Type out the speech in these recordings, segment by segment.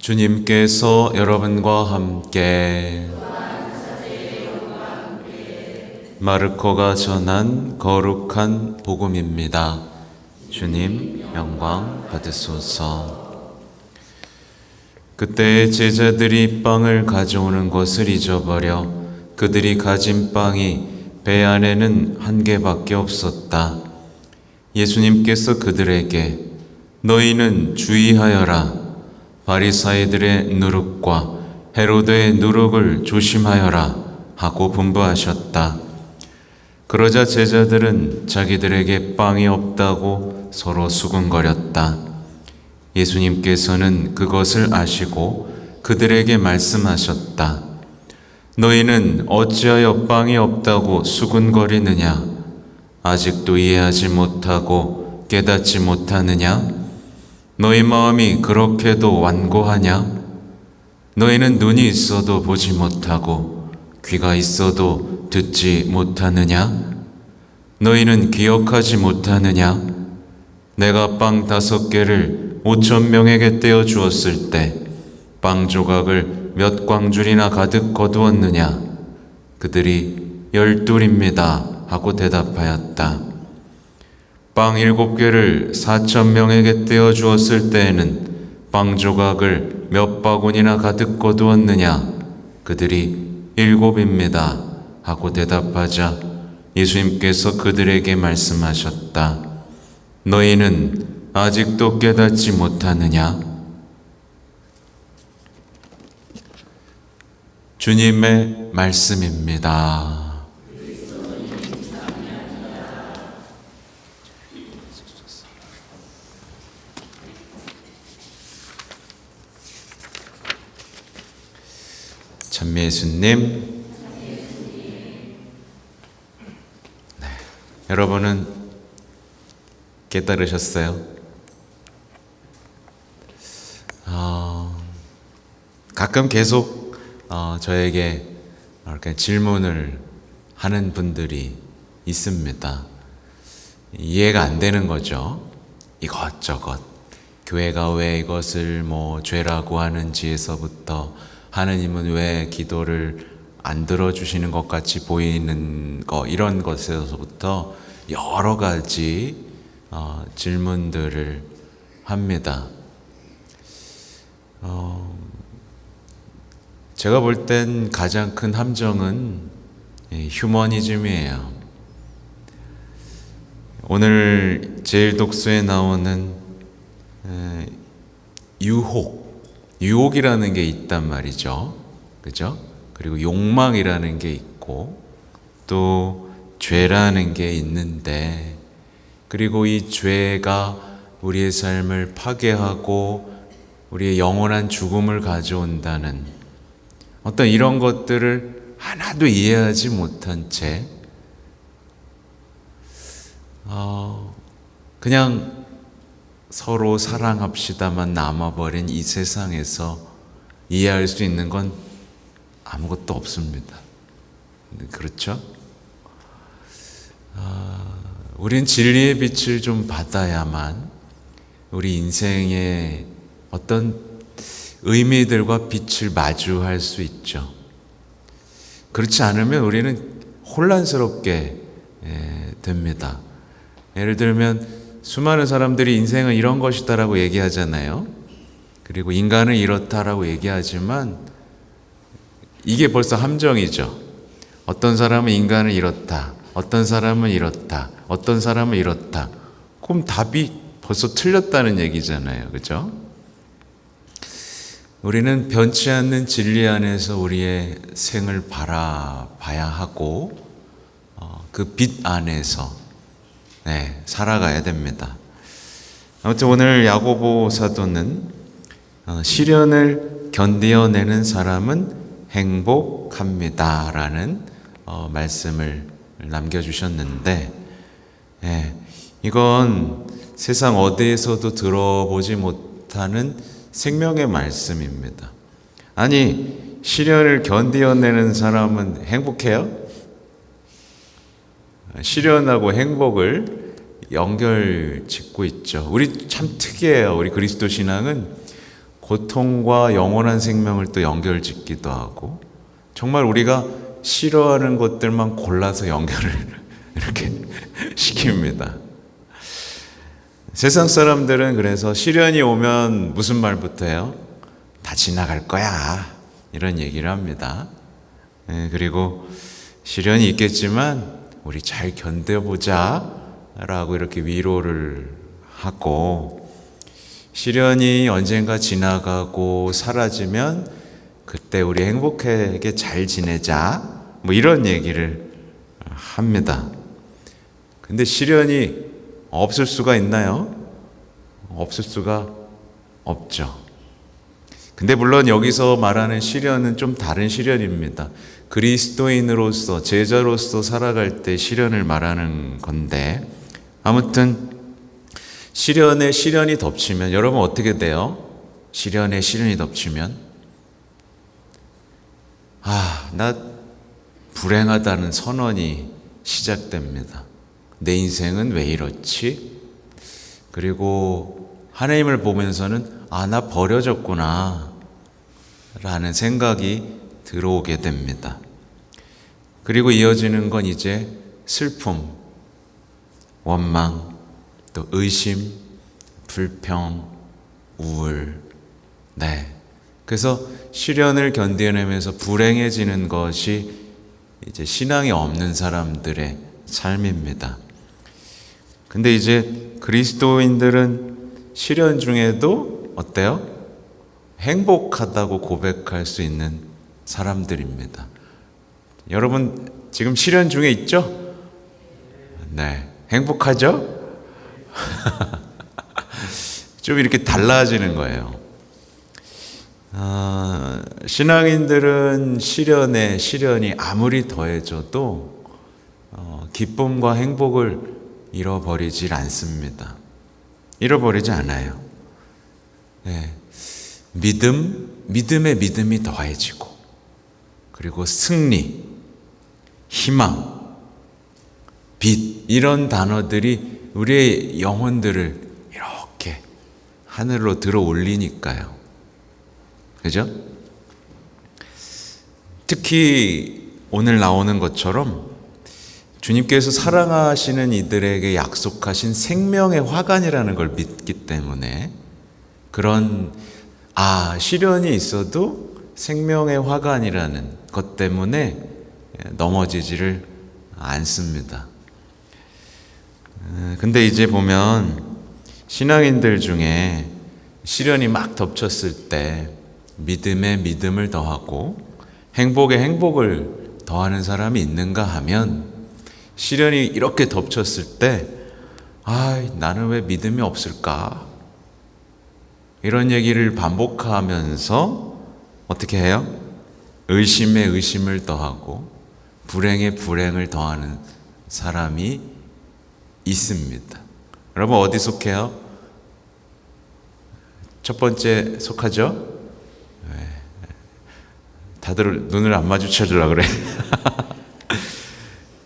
주님께서 여러분과 함께 마르코가 전한 거룩한 복음입니다. 주님 영광 받으소서. 그때 제자들이 빵을 가져오는 것을 잊어버려 그들이 가진 빵이 배 안에는 한 개밖에 없었다. 예수님께서 그들에게 너희는 주의하여라. 바리사이들의 누룩과 헤로데의 누룩을 조심하여라 하고 분부하셨다. 그러자 제자들은 자기들에게 빵이 없다고 서로 수군거렸다. 예수님께서는 그것을 아시고 그들에게 말씀하셨다. 너희는 어찌하여 빵이 없다고 수군거리느냐? 아직도 이해하지 못하고 깨닫지 못하느냐? 너희 마음이 그렇게도 완고하냐? 너희는 눈이 있어도 보지 못하고 귀가 있어도 듣지 못하느냐? 너희는 기억하지 못하느냐? 내가 빵 5개를 5,000명에게 떼어 주었을 때 빵 조각을 몇 광줄이나 가득 거두었느냐? 그들이 12입니다 하고 대답하였다. 빵 7개를 4,000명에게 떼어 주었을 때에는 빵 조각을 몇 바구니나 가득 거두었느냐? 그들이 7입니다 하고 대답하자 예수님께서 그들에게 말씀하셨다. 너희는 아직도 깨닫지 못하느냐? 주님의 말씀입니다. 찬미 예수님. 네, 여러분은 깨달으셨어요? 가끔 계속 저에게 이렇게 질문을 하는 분들이 있습니다. 이해가 안 되는 거죠. 이것저것 교회가 왜 이것을 죄라고 하는지에서부터 하느님은 왜 기도를 안 들어주시는 것 같이 보이는 거, 이런 것에서부터 여러 가지 질문들을 합니다. 제가 볼 땐 가장 큰 함정은 휴머니즘이에요. 오늘 제일독서에 나오는 유혹이라는 게 있단 말이죠. 그죠? 그리고 욕망이라는 게 있고 또 죄라는 게 있는데, 그리고 이 죄가 우리의 삶을 파괴하고 우리의 영원한 죽음을 가져온다는 어떤 이런 것들을 하나도 이해하지 못한 채 그냥 서로 사랑합시다만 남아버린 이 세상에서 이해할 수 있는 건 아무것도 없습니다. 그렇죠? 우린 진리의 빛을 좀 받아야만 우리 인생의 어떤 의미들과 빛을 마주할 수 있죠. 그렇지 않으면 우리는 혼란스럽게 됩니다. 예를 들면 수많은 사람들이 인생은 이런 것이다라고 얘기하잖아요. 그리고 인간은 이렇다라고 얘기하지만 이게 벌써 함정이죠. 어떤 사람은 인간은 이렇다, 어떤 사람은 이렇다, 어떤 사람은 이렇다. 그럼 답이 벌써 틀렸다는 얘기잖아요. 그죠? 우리는 변치 않는 진리 안에서 우리의 생을 바라봐야 하고 그 빛 안에서 살아가야 됩니다. 아무튼 오늘 야고보 사도는 시련을 견디어내는 사람은 행복합니다 라는 말씀을 남겨주셨는데, 이건 세상 어디에서도 들어보지 못하는 생명의 말씀입니다. 아니, 시련을 견디어내는 사람은 행복해요? 시련하고 행복을 연결 짓고 있죠. 우리 참 특이해요. 우리 그리스도 신앙은 고통과 영원한 생명을 또 연결짓기도 하고, 정말 우리가 싫어하는 것들만 골라서 연결을 이렇게 시킵니다. 세상 사람들은 그래서 시련이 오면 무슨 말부터 해요? 다 지나갈 거야, 이런 얘기를 합니다. 그리고 시련이 있겠지만 우리 잘 견뎌보자 라고 이렇게 위로를 하고, 시련이 언젠가 지나가고 사라지면 그때 우리 행복하게 잘 지내자, 뭐 이런 얘기를 합니다. 근데 시련이 없을 수가 있나요? 없을 수가 없죠. 근데 물론 여기서 말하는 시련은 좀 다른 시련입니다. 그리스도인으로서, 제자로서 살아갈 때 시련을 말하는 건데, 아무튼 시련에 시련이 덮치면 여러분 어떻게 돼요? 시련에 시련이 덮치면 나 불행하다는 선언이 시작됩니다. 내 인생은 왜 이렇지? 그리고 하나님을 보면서는 나 버려졌구나 라는 생각이 들어오게 됩니다. 그리고 이어지는 건 이제 슬픔, 원망, 또 의심, 불평, 우울. 그래서 시련을 견뎌내면서 불행해지는 것이 이제 신앙이 없는 사람들의 삶입니다. 근데 이제 그리스도인들은 시련 중에도 어때요? 행복하다고 고백할 수 있는 사람들입니다. 여러분 지금 시련 중에 있죠? 행복하죠? 좀 이렇게 달라지는 거예요. 신앙인들은 시련이 아무리 더해져도 기쁨과 행복을 잃어버리질 않습니다. 잃어버리지 않아요. 믿음에 믿음이 더해지고, 그리고 승리, 희망, 빛, 이런 단어들이 우리의 영혼들을 이렇게 하늘로 들어 올리니까요. 그죠? 특히 오늘 나오는 것처럼 주님께서 사랑하시는 이들에게 약속하신 생명의 화관이라는 걸 믿기 때문에, 그런 시련이 있어도 생명의 화관이라는 것 때문에 넘어지지를 않습니다. 근데 이제 보면 신앙인들 중에 시련이 막 덮쳤을 때 믿음에 믿음을 더하고 행복에 행복을 더하는 사람이 있는가 하면, 시련이 이렇게 덮쳤을 때 나는 왜 믿음이 없을까? 이런 얘기를 반복하면서 어떻게 해요? 의심에 의심을 더하고 불행에 불행을 더하는 사람이 있습니다. 여러분 어디 속해요? 첫 번째 속하죠? 다들 눈을 안 마주쳐주려고 그래.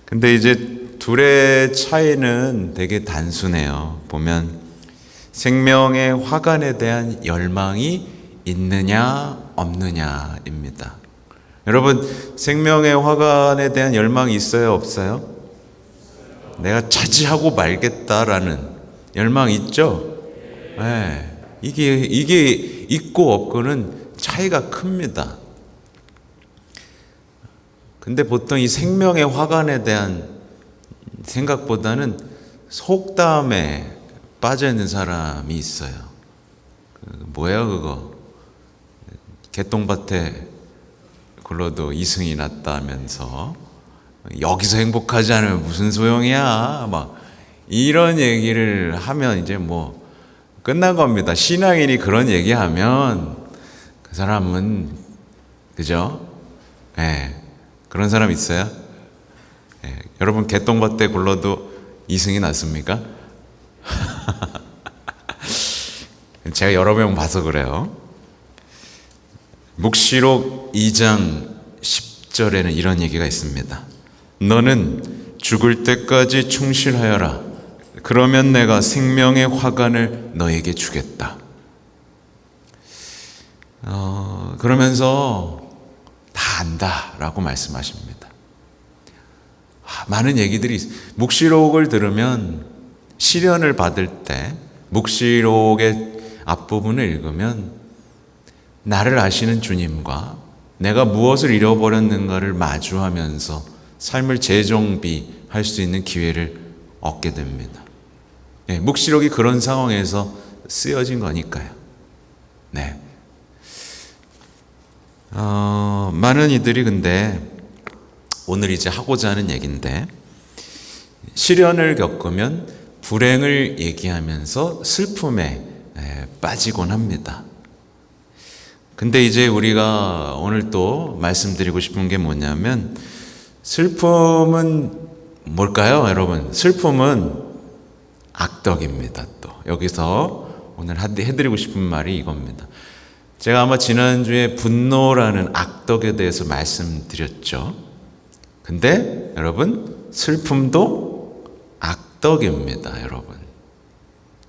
근데 이제 둘의 차이는 되게 단순해요. 보면 생명의 화관에 대한 열망이 있느냐 없느냐입니다. 여러분 생명의 화관에 대한 열망이 있어요 없어요? 내가 차지하고 말겠다라는 열망이 있죠? 이게 있고 없고는 차이가 큽니다. 근데 보통 이 생명의 화관에 대한 생각보다는 속담에 빠져있는 사람이 있어요. 뭐예요 그거? 개똥밭에 굴러도 이승이 났다면서 여기서 행복하지 않으면 무슨 소용이야, 막 이런 얘기를 하면 이제 뭐 끝난 겁니다. 신앙인이 그런 얘기하면 그 사람은, 그죠? 그런 사람 있어요? 여러분 개똥밭에 굴러도 이승이 났습니까? 제가 여러 명 봐서 그래요. 묵시록 2장 10절에는 이런 얘기가 있습니다. 너는 죽을 때까지 충실하여라. 그러면 내가 생명의 화관을 너에게 주겠다. 그러면서 다 안다라고 말씀하십니다. 많은 얘기들이 묵시록을 들으면 시련을 받을 때 묵시록의 앞부분을 읽으면 나를 아시는 주님과 내가 무엇을 잃어버렸는가를 마주하면서 삶을 재정비할 수 있는 기회를 얻게 됩니다. 네, 묵시록이 그런 상황에서 쓰여진 거니까요. 네. 많은 이들이 근데 오늘 이제 하고자 하는 얘기인데, 시련을 겪으면 불행을 얘기하면서 슬픔에 빠지곤 합니다. 근데 이제 우리가 오늘 또 말씀드리고 싶은 게 뭐냐면, 슬픔은 뭘까요, 여러분? 슬픔은 악덕입니다. 또 여기서 오늘 해드리고 싶은 말이 이겁니다. 제가 아마 지난주에 분노라는 악덕에 대해서 말씀드렸죠. 근데 여러분, 슬픔도 악덕입니다. 여러분,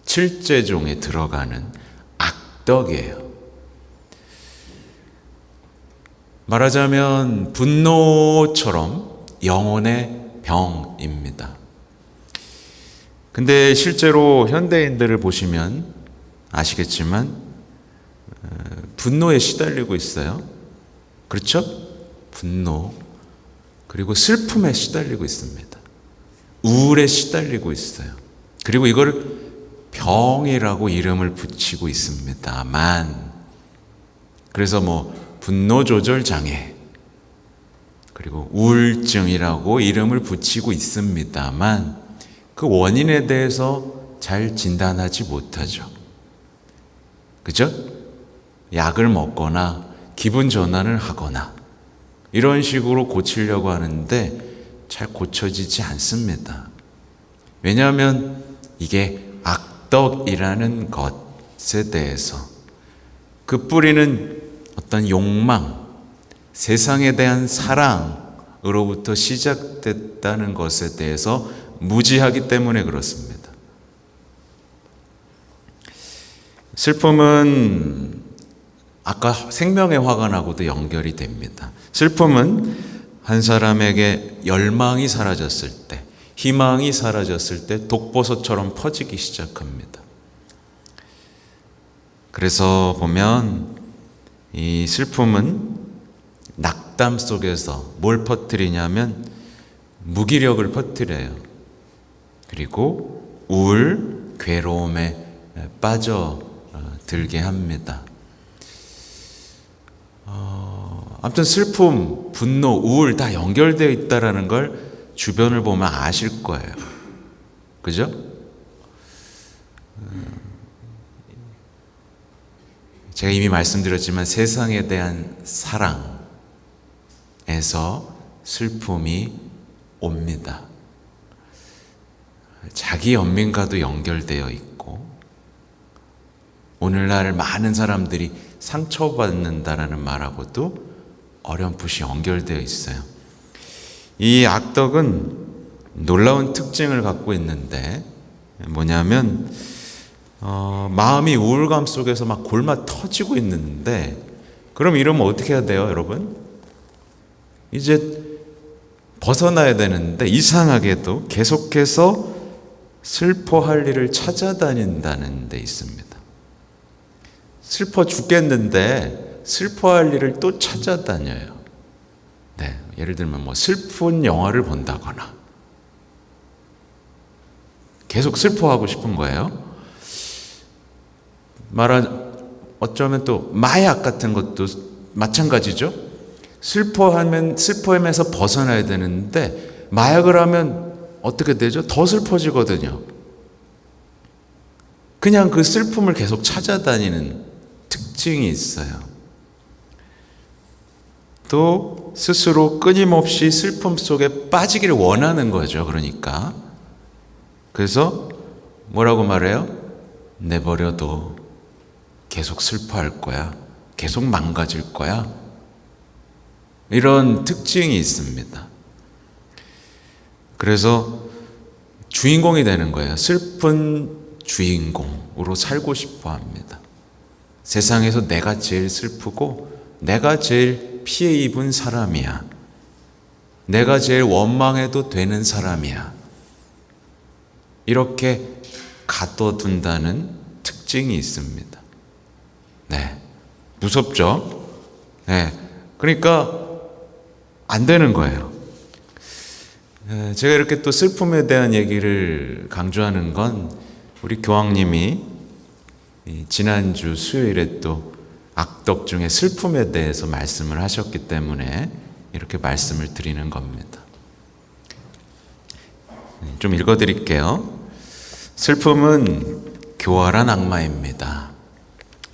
칠죄종에 들어가는 악덕이에요. 말하자면 분노처럼 영혼의 병입니다. 근데 실제로 현대인들을 보시면 아시겠지만 분노에 시달리고 있어요. 그렇죠? 분노, 그리고 슬픔에 시달리고 있습니다. 우울에 시달리고 있어요. 그리고 이걸 병이라고 이름을 붙이고 있습니다만, 그래서 분노 조절 장애, 그리고 우울증이라고 이름을 붙이고 있습니다만, 그 원인에 대해서 잘 진단하지 못하죠. 그죠? 약을 먹거나 기분 전환을 하거나 이런 식으로 고치려고 하는데 잘 고쳐지지 않습니다. 왜냐하면 이게 악덕이라는 것에 대해서, 그 뿌리는 어떤 욕망, 세상에 대한 사랑으로부터 시작됐다는 것에 대해서 무지하기 때문에 그렇습니다. 슬픔은 아까 생명의 화관하고도 연결이 됩니다. 슬픔은 한 사람에게 열망이 사라졌을 때, 희망이 사라졌을 때 독버섯처럼 퍼지기 시작합니다. 그래서 보면 이 슬픔은 낙담 속에서 뭘 퍼뜨리냐면 무기력을 퍼뜨려요. 그리고 우울, 괴로움에 빠져들게 합니다. 아무튼 슬픔, 분노, 우울 다 연결되어 있다는 걸 주변을 보면 아실 거예요. 그죠? 제가 이미 말씀드렸지만 세상에 대한 사랑에서 슬픔이 옵니다. 자기 연민과도 연결되어 있고, 오늘날 많은 사람들이 상처받는다라는 말하고도 어렴풋이 연결되어 있어요. 이 악덕은 놀라운 특징을 갖고 있는데 뭐냐면 마음이 우울감 속에서 막 골마 터지고 있는데, 그럼 이러면 어떻게 해야 돼요, 여러분? 이제 벗어나야 되는데 이상하게도 계속해서 슬퍼할 일을 찾아다닌다는 데 있습니다. 슬퍼 죽겠는데 슬퍼할 일을 또 찾아다녀요. 네, 예를 들면 슬픈 영화를 본다거나, 계속 슬퍼하고 싶은 거예요. 어쩌면 또 마약 같은 것도 마찬가지죠. 슬퍼하면서 벗어나야 되는데 마약을 하면 어떻게 되죠? 더 슬퍼지거든요. 그냥 그 슬픔을 계속 찾아다니는 특징이 있어요. 또 스스로 끊임없이 슬픔 속에 빠지기를 원하는 거죠. 그러니까 그래서 뭐라고 말해요? 내버려둬. 계속 슬퍼할 거야. 계속 망가질 거야. 이런 특징이 있습니다. 그래서 주인공이 되는 거예요. 슬픈 주인공으로 살고 싶어 합니다. 세상에서 내가 제일 슬프고 내가 제일 피해 입은 사람이야. 내가 제일 원망해도 되는 사람이야. 이렇게 가둬둔다는 특징이 있습니다. 네, 무섭죠? 네, 그러니까 안 되는 거예요. 제가 이렇게 또 슬픔에 대한 얘기를 강조하는 건 우리 교황님이 지난주 수요일에 또 악덕 중에 슬픔에 대해서 말씀을 하셨기 때문에 이렇게 말씀을 드리는 겁니다. 좀 읽어드릴게요. 슬픔은 교활한 악마입니다.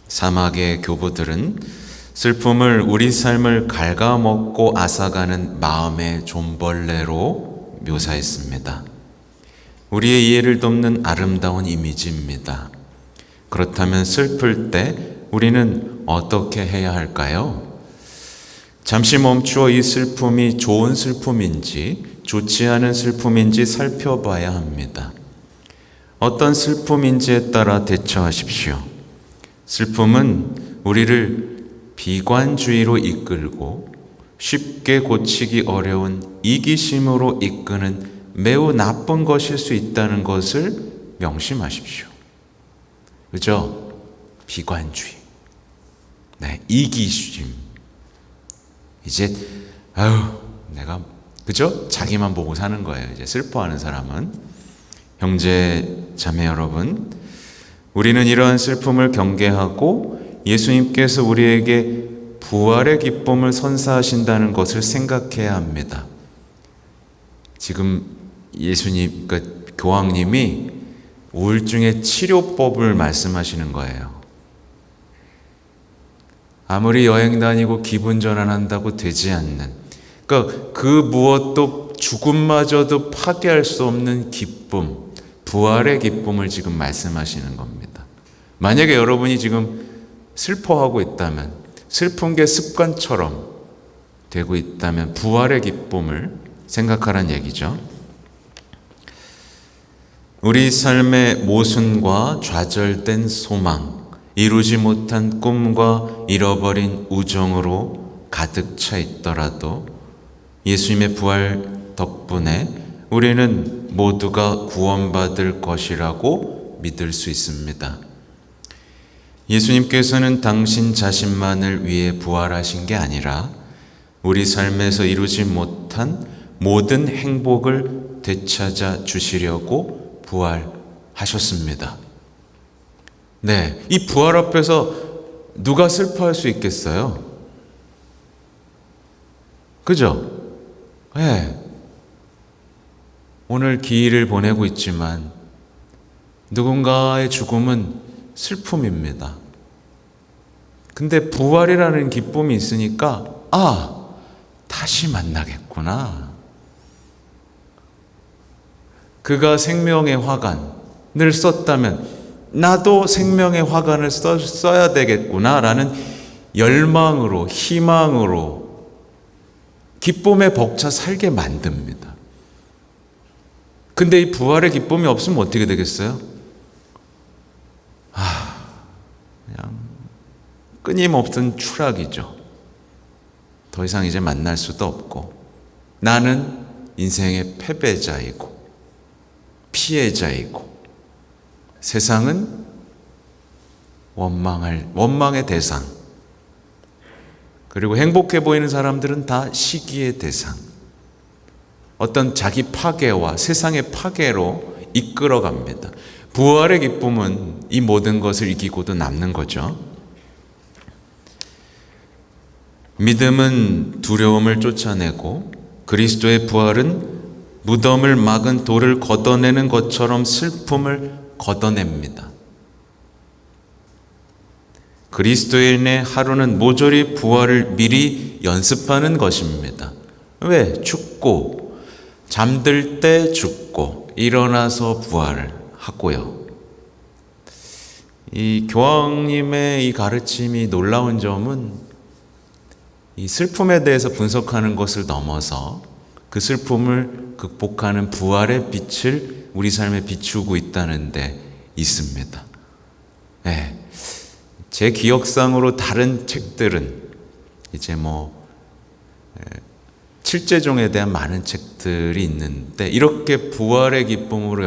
사막의 교부들은 슬픔을 우리 삶을 갉아먹고 앗아가는 마음의 좀벌레로 묘사했습니다. 우리의 이해를 돕는 아름다운 이미지입니다. 그렇다면 슬플 때 우리는 어떻게 해야 할까요? 잠시 멈추어 이 슬픔이 좋은 슬픔인지 좋지 않은 슬픔인지 살펴봐야 합니다. 어떤 슬픔인지에 따라 대처하십시오. 슬픔은 우리를 비관주의로 이끌고 쉽게 고치기 어려운 이기심으로 이끄는 매우 나쁜 것일 수 있다는 것을 명심하십시오. 그죠? 비관주의. 네, 이기심. 이제 내가 그죠? 자기만 보고 사는 거예요. 이제 슬퍼하는 사람은. 형제 자매 여러분, 우리는 이러한 슬픔을 경계하고 예수님께서 우리에게 부활의 기쁨을 선사하신다는 것을 생각해야 합니다. 지금 예수님, 그러니까 교황님이 우울증의 치료법을 말씀하시는 거예요. 아무리 여행 다니고 기분 전환한다고 되지 않는, 그러니까 그 무엇도 죽음마저도 파괴할 수 없는 기쁨, 부활의 기쁨을 지금 말씀하시는 겁니다. 만약에 여러분이 지금 슬퍼하고 있다면, 슬픈 게 습관처럼 되고 있다면 부활의 기쁨을 생각하라는 얘기죠. 우리 삶의 모순과 좌절된 소망, 이루지 못한 꿈과 잃어버린 우정으로 가득 차 있더라도 예수님의 부활 덕분에 우리는 모두가 구원받을 것이라고 믿을 수 있습니다. 예수님께서는 당신 자신만을 위해 부활하신 게 아니라 우리 삶에서 이루지 못한 모든 행복을 되찾아 주시려고 부활하셨습니다. 네, 이 부활 앞에서 누가 슬퍼할 수 있겠어요? 그죠? 네. 오늘 기일을 보내고 있지만 누군가의 죽음은 슬픔입니다. 근데 부활이라는 기쁨이 있으니까 다시 만나겠구나. 그가 생명의 화관을 썼다면 나도 생명의 화관을 써야 되겠구나라는 열망으로, 희망으로 기쁨에 벅차 살게 만듭니다. 근데 이 부활의 기쁨이 없으면 어떻게 되겠어요? 그냥 끊임없는 추락이죠. 더 이상 이제 만날 수도 없고 나는 인생의 패배자이고 피해자이고 세상은 원망의 대상, 그리고 행복해 보이는 사람들은 다 시기의 대상, 어떤 자기 파괴와 세상의 파괴로 이끌어갑니다. 부활의 기쁨은 이 모든 것을 이기고도 남는 거죠. 믿음은 두려움을 쫓아내고 그리스도의 부활은 무덤을 막은 돌을 걷어내는 것처럼 슬픔을 걷어냅니다. 그리스도인의 하루는 모조리 부활을 미리 연습하는 것입니다. 왜? 죽고 잠들 때 죽고 일어나서 부활을 하고요. 이 교황님의 이 가르침이 놀라운 점은 이 슬픔에 대해서 분석하는 것을 넘어서 그 슬픔을 극복하는 부활의 빛을 우리 삶에 비추고 있다는 데 있습니다. 네. 제 기억상으로 다른 책들은 이제 칠제종에 대한 많은 책들이 있는데 이렇게 부활의 기쁨으로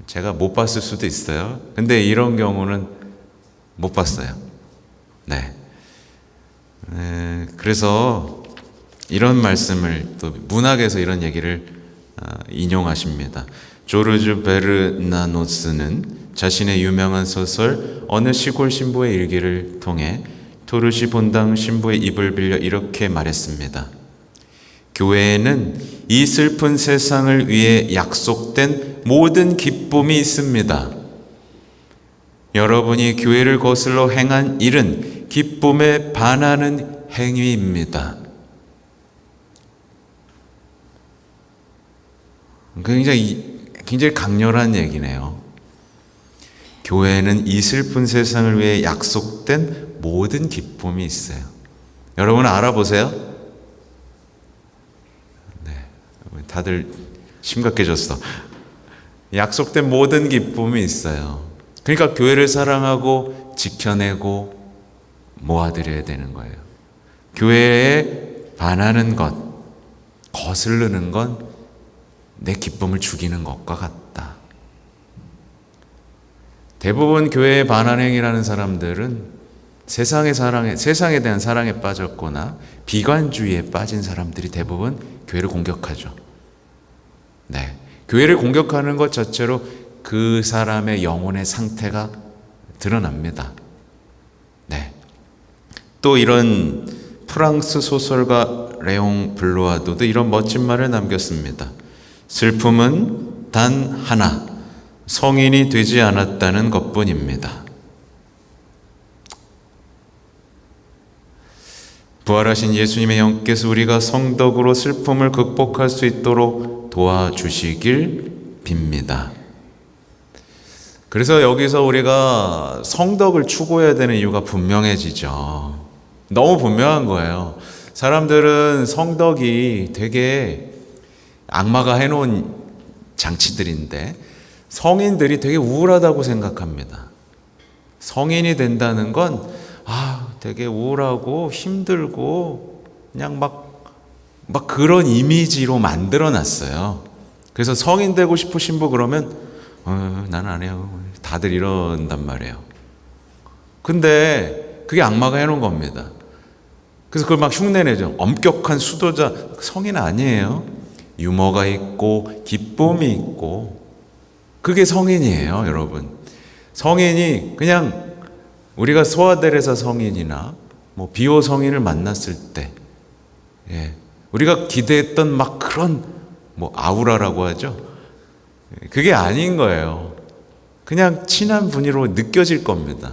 제가 못 봤을 수도 있어요. 근데 이런 경우는 못 봤어요. 네. 그래서 이런 말씀을 또 문학에서 이런 얘기를 인용하십니다. 조르주 베르나노스는 자신의 유명한 소설 어느 시골 신부의 일기를 통해 토르시 본당 신부의 입을 빌려 이렇게 말했습니다. 교회에는 이 슬픈 세상을 위해 약속된 모든 기쁨이 있습니다. 여러분이 교회를 거슬러 행한 일은 기쁨에 반하는 행위입니다. 굉장히 강렬한 얘기네요. 교회에는 이 슬픈 세상을 위해 약속된 모든 기쁨이 있어요. 여러분 알아보세요. 네, 다들 심각해졌어. 약속된 모든 기쁨이 있어요. 그러니까 교회를 사랑하고 지켜내고 모아드려야 되는 거예요. 교회에 반하는 것, 거스르는 건 내 기쁨을 죽이는 것과 같다. 대부분 교회에 반환행위라는 사람들은 세상에 대한 사랑에 빠졌거나 비관주의에 빠진 사람들이 대부분 교회를 공격하죠. 네, 교회를 공격하는 것 자체로 그 사람의 영혼의 상태가 드러납니다. 네. 또 이런 프랑스 소설가 레옹 블루아도도 이런 멋진 말을 남겼습니다. 슬픔은 단 하나, 성인이 되지 않았다는 것뿐입니다. 부활하신 예수님의 영께서 우리가 성덕으로 슬픔을 극복할 수 있도록 도와주시길 빕니다. 그래서 여기서 우리가 성덕을 추구해야 되는 이유가 분명해지죠. 너무 분명한 거예요. 사람들은 성덕이 되게 악마가 해놓은 장치들인데 성인들이 되게 우울하다고 생각합니다. 성인이 된다는 건 되게 우울하고 힘들고 그냥 막 그런 이미지로 만들어놨어요. 그래서 성인 되고 싶은 신부 그러면 난 안 해요. 다들 이런단 말이에요. 근데 그게 악마가 해놓은 겁니다. 그래서 그걸 막 흉내내죠. 엄격한 수도자, 성인 아니에요. 유머가 있고 기쁨이 있고 그게 성인이에요, 여러분. 성인이 그냥 우리가 소아데레사 성인이나 비호 성인을 만났을 때 우리가 기대했던 막 그런 아우라라고 하죠. 그게 아닌 거예요. 그냥 친한 분위로 느껴질 겁니다.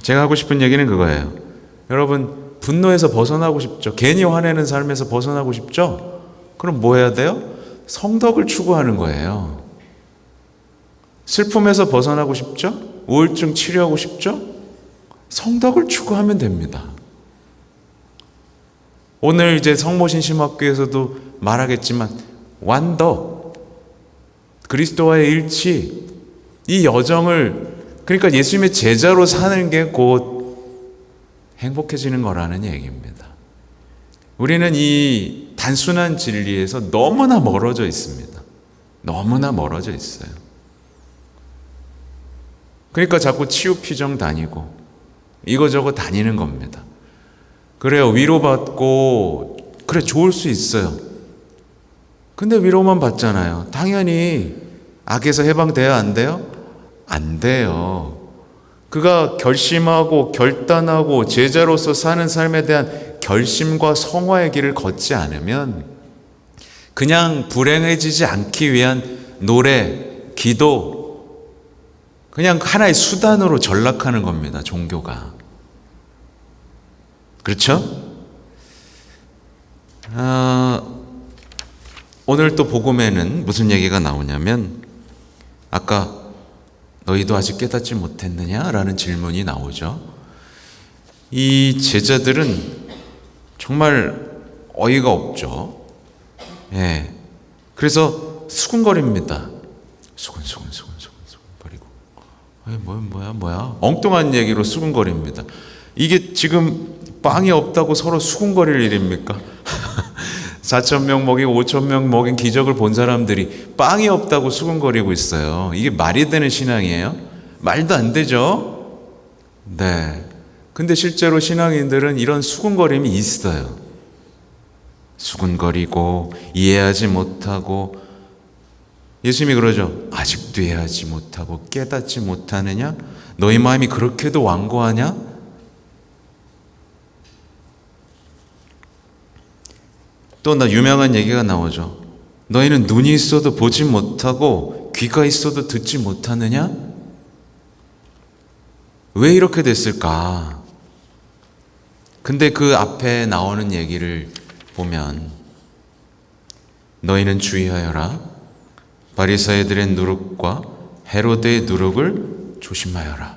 제가 하고 싶은 얘기는 그거예요. 여러분 분노에서 벗어나고 싶죠? 괜히 화내는 삶에서 벗어나고 싶죠? 그럼 뭐 해야 돼요? 성덕을 추구하는 거예요. 슬픔에서 벗어나고 싶죠? 우울증 치료하고 싶죠? 성덕을 추구하면 됩니다. 오늘 이제 성모신심학교에서도 말하겠지만 완덕, 그리스도와의 일치, 이 여정을 그러니까 예수님의 제자로 사는 게 곧 행복해지는 거라는 얘기입니다. 우리는 이 단순한 진리에서 너무나 멀어져 있습니다. 너무나 멀어져 있어요. 그러니까 자꾸 치유피정 다니고 이거저거 다니는 겁니다. 그래요, 위로받고 그래 좋을 수 있어요. 근데 위로만 받잖아요. 당연히 악에서 해방돼야 안 돼요? 안 돼요. 그가 결심하고 결단하고 제자로서 사는 삶에 대한 결심과 성화의 길을 걷지 않으면 그냥 불행해지지 않기 위한 노래, 기도, 그냥 하나의 수단으로 전락하는 겁니다, 종교가. 그렇죠? 오늘 또 복음에는 무슨 얘기가 나오냐면 아까 너희도 아직 깨닫지 못했느냐? 라는 질문이 나오죠. 이 제자들은 정말 어이가 없죠. 그래서 수군거립니다. 수군거리고 뭐야 엉뚱한 얘기로 수군거립니다. 이게 지금 빵이 없다고 서로 수군거릴 일입니까? 4,000명 먹이고 5,000명 먹인 기적을 본 사람들이 빵이 없다고 수군거리고 있어요. 이게 말이 되는 신앙이에요? 말도 안 되죠? 네. 근데 실제로 신앙인들은 이런 수군거림이 있어요. 수군거리고 이해하지 못하고, 예수님이 그러죠. 아직도 이해하지 못하고 깨닫지 못하느냐? 너희 마음이 그렇게도 완고하냐? 또 유명한 얘기가 나오죠. 너희는 눈이 있어도 보지 못하고 귀가 있어도 듣지 못하느냐? 왜 이렇게 됐을까? 근데 그 앞에 나오는 얘기를 보면 너희는 주의하여라. 바리사이들의 누룩과 헤로데의 누룩을 조심하여라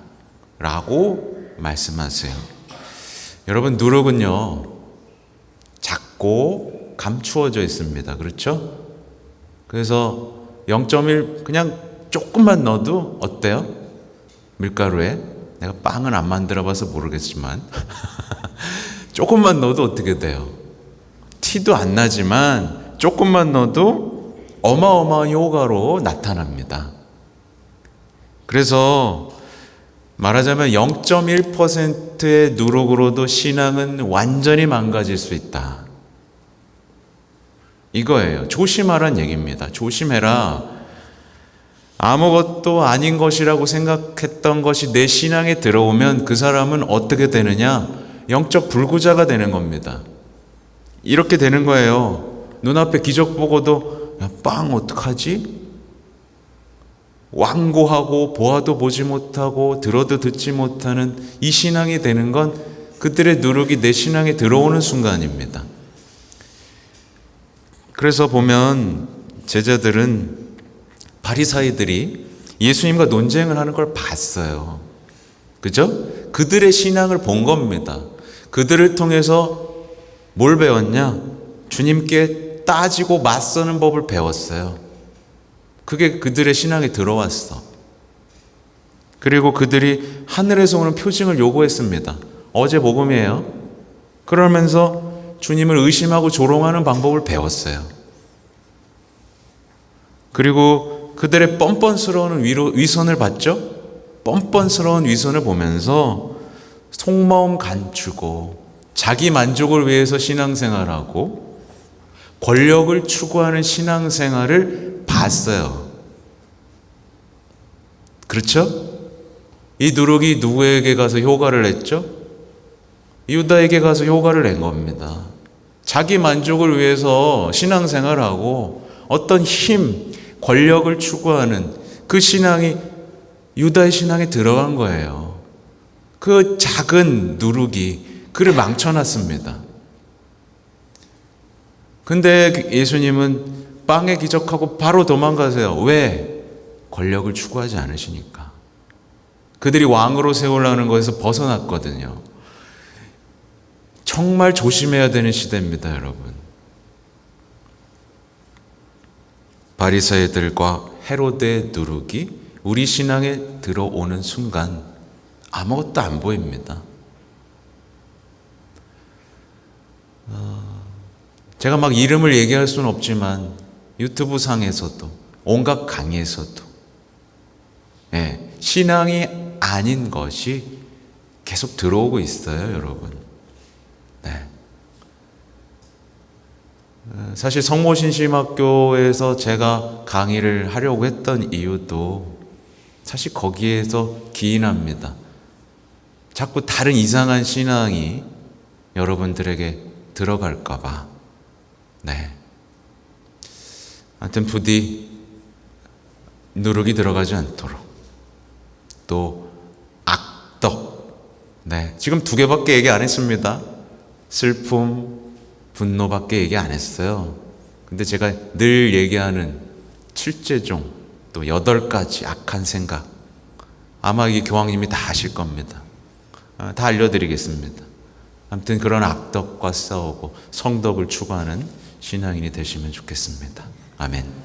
라고 말씀하세요. 여러분, 누룩은요 작고 감추어져 있습니다. 그렇죠? 그래서 0.1 그냥 조금만 넣어도 어때요? 밀가루에, 내가 빵은 안 만들어 봐서 모르겠지만 조금만 넣어도 어떻게 돼요? 티도 안 나지만 조금만 넣어도 어마어마한 효과로 나타납니다. 그래서 말하자면 0.1%의 누룩으로도 신앙은 완전히 망가질 수 있다. 이거예요. 조심하란 얘기입니다. 조심해라. 아무것도 아닌 것이라고 생각했던 것이 내 신앙에 들어오면 그 사람은 어떻게 되느냐? 영적 불구자가 되는 겁니다. 이렇게 되는 거예요. 눈앞에 기적 보고도 야, 빵 어떡하지? 완고하고 보아도 보지 못하고 들어도 듣지 못하는 이 신앙이 되는 건 그들의 누룩이 내 신앙에 들어오는 순간입니다. 그래서 보면 제자들은, 바리사이들이 예수님과 논쟁을 하는 걸 봤어요. 그죠? 그들의 신앙을 본 겁니다. 그들을 통해서 뭘 배웠냐? 주님께 따지고 맞서는 법을 배웠어요. 그게 그들의 신앙에 들어왔어. 그리고 그들이 하늘에서 오는 표징을 요구했습니다. 어제 복음이에요. 그러면서 주님을 의심하고 조롱하는 방법을 배웠어요. 그리고 그들의 뻔뻔스러운 위선을 봤죠? 뻔뻔스러운 위선을 보면서 속마음 감추고 자기 만족을 위해서 신앙생활하고 권력을 추구하는 신앙생활을 봤어요. 그렇죠? 이 누룩이 누구에게 가서 효과를 냈죠? 유다에게 가서 효과를 낸 겁니다. 자기 만족을 위해서 신앙생활하고 어떤 힘, 권력을 추구하는 그 신앙이 유다의 신앙에 들어간 거예요. 그 작은 누룩이 그를 망쳐놨습니다. 근데 예수님은 빵에 기적하고 바로 도망가세요. 왜? 권력을 추구하지 않으시니까. 그들이 왕으로 세우려는 것에서 벗어났거든요. 정말 조심해야 되는 시대입니다, 여러분. 바리새인들과 헤로데의 누룩이 우리 신앙에 들어오는 순간 아무것도 안 보입니다. 제가 막 이름을 얘기할 수는 없지만 유튜브 상에서도 온갖 강의에서도 신앙이 아닌 것이 계속 들어오고 있어요, 여러분. 사실 성모신심학교에서 제가 강의를 하려고 했던 이유도 사실 거기에서 기인합니다. 자꾸 다른 이상한 신앙이 여러분들에게 들어갈까 봐. 하여튼 부디 누룩이 들어가지 않도록, 또 악덕, 지금 2개밖에 얘기 안 했습니다. 슬픔, 분노밖에 얘기 안 했어요. 근데 제가 늘 얘기하는 7제종, 또 8가지 악한 생각, 아마 이 교황님이 다 아실 겁니다. 다 알려드리겠습니다. 아무튼 그런 악덕과 싸우고 성덕을 추구하는 신앙인이 되시면 좋겠습니다. 아멘.